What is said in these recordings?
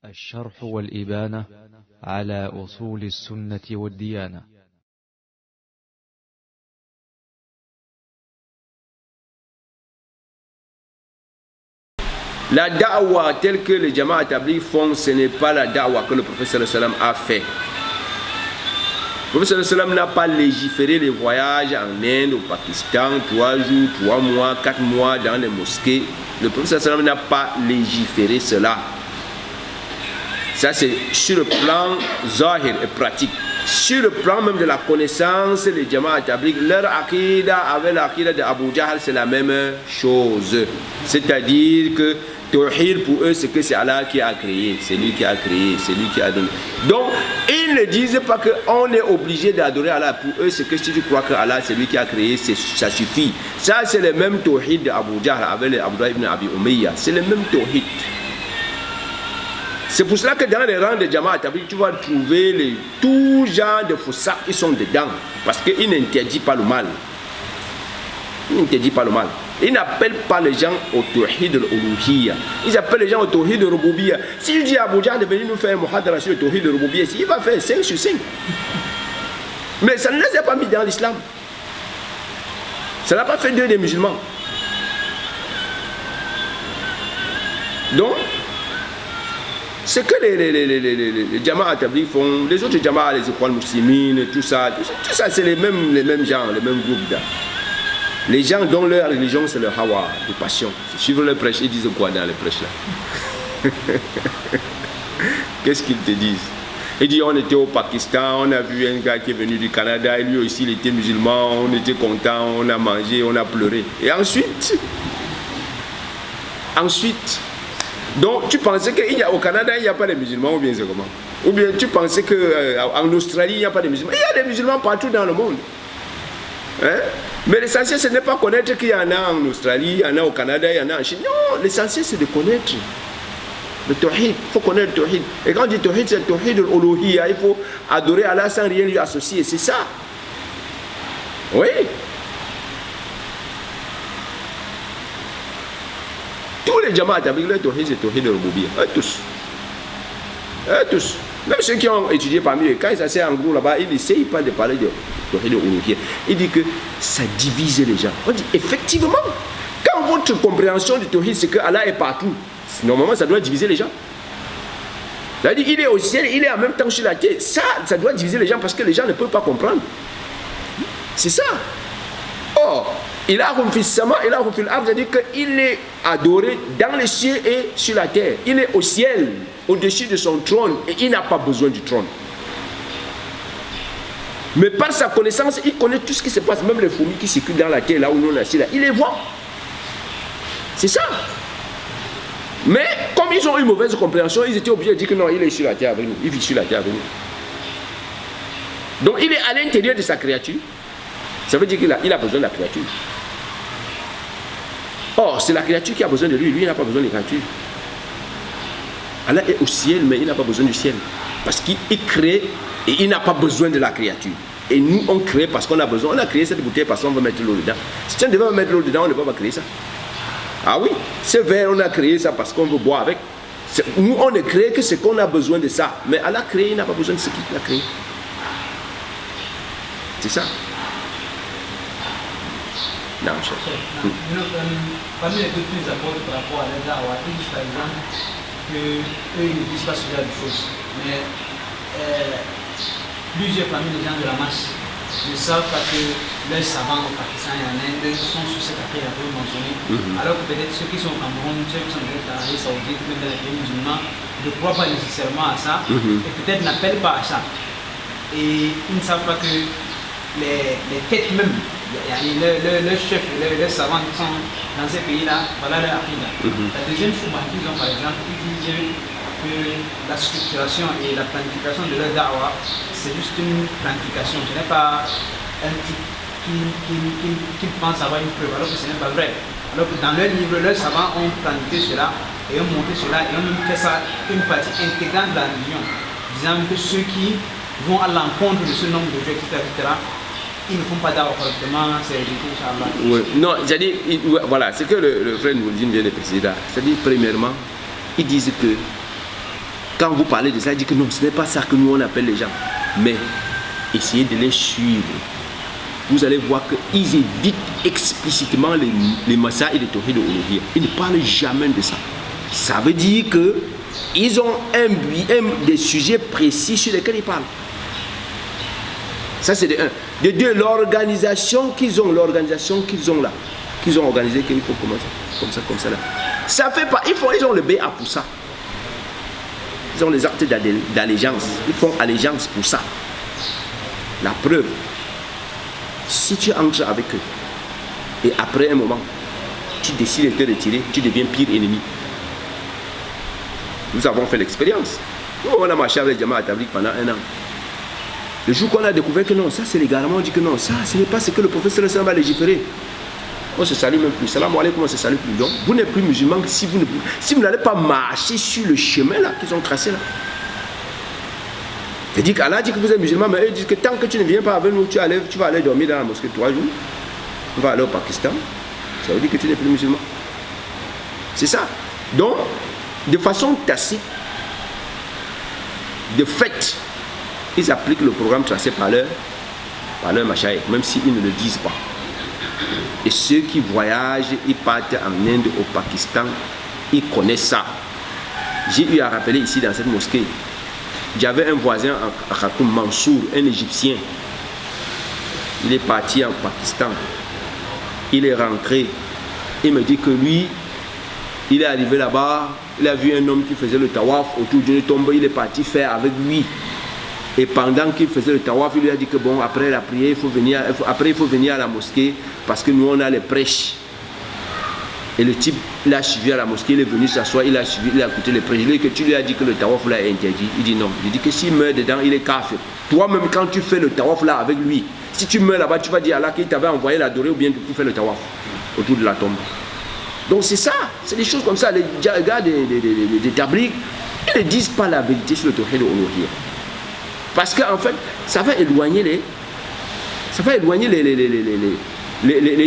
الشرح والإبانة على أصول السنة والديانة. La da'wa telle que les Jamaat Tabligh font, ce n'est pas la da'wa que le prophète sallallahu alayhi wa sallam a fait. Le prophète sallallahu alayhi wa sallam n'a pas légiféré les voyages en Inde, au Pakistan, 3 jours, 3 mois, 4 mois dans les mosquées. Le prophète sallallahu alayhi wa sallam n'a pas légiféré cela. Ça c'est sur le plan zahir et pratique. Sur le plan même de la connaissance, les Jamaat Tabligh, leur aqidah avec l'aqidah de Abu Jahl, c'est la même chose. C'est-à-dire que Tawhid pour eux, c'est que c'est Allah qui a créé, c'est lui qui a créé, c'est lui qui a donné. Donc, ils ne disent pas qu'on est obligé d'adorer Allah. Pour eux, c'est que si tu crois que Allah, c'est lui qui a créé, ça suffit. Ça, c'est le même Tawhid d'Abu Jahl avec Abdullah ibn Abi Umayya. C'est le même Tawhid. C'est pour cela que dans les rangs de Jamaat Tabligh, tu vas trouver tout genre de fossacs qui sont dedans. Parce qu'ils n'interdisent pas le mal. Ils n'interdisent pas le mal. Ils n'appellent pas les gens au Tawhid al-Uluhiyya. Ils appellent les gens au Tawhid al-Rububiyya. S'il dit à Abu Jahl de venir nous faire un muhadara sur le Tawhid al-Rububiyya, il va faire 5 sur 5. Mais ça ne les a pas mis dans l'islam. Ça n'a pas fait d'eux des musulmans. Donc, ce que les Jamaat Tabligh font, les autres Jamaat, les Ikhwan Muslimines, tout ça c'est les mêmes gens, les mêmes groupes. Les gens dont leur religion c'est le hawa, de passion. Suivre le prêche, ils disent quoi dans le prêche là? Qu'est-ce qu'ils te disent? Ils disent on était au Pakistan, on a vu un gars qui est venu du Canada, et lui aussi il était musulman, on était content, on a mangé, on a pleuré. Et ensuite, donc tu pensais qu'au Canada il n'y a pas de musulmans ou bien c'est comment? Ou bien tu pensais qu'en Australie il n'y a pas de musulmans? Il y a des musulmans partout dans le monde. Hein? Mais l'essentiel ce n'est pas connaître qu'il y en a en Australie, il y en a au Canada, il y en a en Chine. Non, l'essentiel c'est de connaître le Tawhid. Il faut connaître le Tawhid. Et quand on dit Tawhid, c'est le Tawhid al-Uluhiyya. Il faut adorer Allah sans rien lui associer. C'est ça. Oui. Tous les Jamaat Tabligh, le Tawhid, c'est le Tawhid al-Rububiyya. Tous. Tous. Même ceux qui ont étudié parmi eux, quand ils s'asseyent en groupe là-bas, ils n'essayent pas de parler de Tawhid al-Uluhiyya. Ils disent que ça divise les gens. On dit effectivement, quand votre compréhension du Tawhid, c'est que Allah est partout, normalement ça doit diviser les gens. C'est-à-dire il est au ciel, il est en même temps sur la terre. Ça doit diviser les gens parce que les gens ne peuvent pas comprendre. C'est ça. Or, Ilahum fis sama, Ilahum fil ard, c'est-à-dire qu'il est adoré dans les cieux et sur la terre. Il est au ciel, au-dessus de son trône, et il n'a pas besoin du trône. Mais par sa connaissance, il connaît tout ce qui se passe, même les fourmis qui circulent dans la terre, là où nous on est assis, là, il les voit. C'est ça. Mais comme ils ont eu une mauvaise compréhension, ils étaient obligés de dire que non, il est sur la terre avec nous, il vit sur la terre avec nous. Donc il est à l'intérieur de sa créature. Ça veut dire qu'il a besoin de la créature. Or, c'est la créature qui a besoin de lui. Lui, il n'a pas besoin de la créature. Allah est au ciel, mais il n'a pas besoin du ciel. Parce qu'il crée et il n'a pas besoin de la créature. Et nous, on crée parce qu'on a besoin. On a créé cette bouteille parce qu'on veut mettre l'eau dedans. Si on devait mettre l'eau dedans, on ne peut pas créer ça. Ah oui, ce verre, on a créé ça parce qu'on veut boire avec. Nous, on ne crée que ce qu'on a besoin de ça. Mais Allah créé, il n'a pas besoin de ce qu'il a créé. C'est ça. Non, je sais. Parmi les deux plus apportés par rapport à les Dawa, ils disent par exemple qu'eux ils ne disent pas ce genre de choses. Mais plusieurs parmi les gens de la masse ne savent pas que leurs savants au Pakistan et en Inde sont sur cette affaire un peu mentionnée. Alors que peut-être ceux qui sont au Cameroun, ceux qui sont en Arabie Saoudite, même dans les pays musulmans, ne croient pas nécessairement à ça et peut-être n'appellent pas à ça. Et ils ne savent pas que les têtes même, le chef, les savants qui sont dans ces pays-là, voilà leur aqidah. La deuxième chose qu'ils ont par exemple, ils disent que la structuration et la planification de leur da'wah, c'est juste une planification. Ce n'est pas un type qui pense avoir une preuve, alors que ce n'est pas vrai. Alors que dans leur livre, leurs savants ont planifié cela et ont montré cela et ont même fait ça une partie intégrante de la religion, disant que ceux qui vont à l'encontre de ce nombre d'objectifs, etc., ils ne font pas d'art correctement, c'est réalité, Inch'Allah. Oui, non, c'est-à-dire, voilà, c'est que le frère Noureddin vient de préciser là. C'est-à-dire, premièrement, ils disent que Quand vous parlez de ça, ils disent que non, ce n'est pas ça que nous on appelle les gens. Mais essayez de les suivre. Vous allez voir qu'ils évitent explicitement les massas et les tawhid uluhiyya. Ils ne parlent jamais de ça. Ça veut dire qu'ils ont des sujets précis sur lesquels ils parlent. Ça c'est de un. De deux, l'organisation qu'ils ont là, qu'ils ont organisé, qu'il faut commencer comme ça là. Ça fait pas, ils ont le BA pour ça. Ils ont les actes d'allégeance. Ils font allégeance pour ça. La preuve, si tu entres avec eux, et après un moment, tu décides de te retirer, tu deviens pire ennemi. Nous avons fait l'expérience. On a marché avec Jamaat Tabligh pendant 1 an. Le jour qu'on a découvert que non, ça c'est légalement, on dit que non, ça ce n'est pas ce que le professeur va légiférer. On se salue même plus. Salam alaikum, on se salue plus. Donc, vous n'êtes plus musulman si vous n'allez pas marcher sur le chemin là qu'ils ont tracé là. C'est-à-dire qu'Allah dit que vous êtes musulman, mais eux disent que tant que tu ne viens pas avec nous, tu vas aller dormir dans la mosquée 3 jours. Tu vas aller au Pakistan. Ça veut dire que tu n'es plus musulman. C'est ça. Donc, de façon tacite, de fait, ils appliquent le programme tracé par leur machaïk, même s'ils ne le disent pas. Et ceux qui voyagent, ils partent en Inde, au Pakistan, ils connaissent ça. J'ai eu à rappeler ici dans cette mosquée, j'avais un voisin à Khartoum, Mansour, un Égyptien. Il est parti en Pakistan. Il est rentré. Il me dit que lui, il est arrivé là-bas, il a vu un homme qui faisait le tawaf autour d'une tombe, il est parti faire avec lui. Et pendant qu'il faisait le tawaf, il lui a dit que bon, après la prière, il faut venir à la mosquée parce que nous on a les prêches. Et le type l'a suivi à la mosquée, il est venu s'asseoir, il a écouté les prêches. Il dit que tu lui as dit que le tawaf là est interdit. Il dit non. Il dit que s'il meurt dedans, il est kafir. Toi-même, quand tu fais le tawaf là avec lui, si tu meurs là-bas, tu vas dire à Allah qu'il t'avait envoyé l'adorer ou bien que tu fais le tawaf autour de la tombe. Donc c'est ça, c'est des choses comme ça. Les gars des Tabligh, ils ne disent pas la vérité sur le tawhid uluhiyya. Parce qu'en fait, ça va éloigner les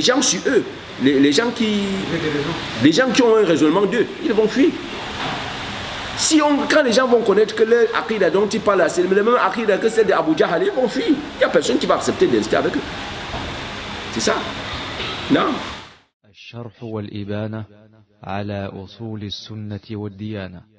gens sur eux. Les gens qui ont un raisonnement d'eux, ils vont fuir. Quand les gens vont connaître que leur aqidah dont ils parlent, c'est le même aqidah que celle d'Abu Jahl, ils vont fuir. Il n'y a personne qui va accepter de rester avec eux. C'est ça. Non. الشرح والإبانة على أصول السنة والديانة.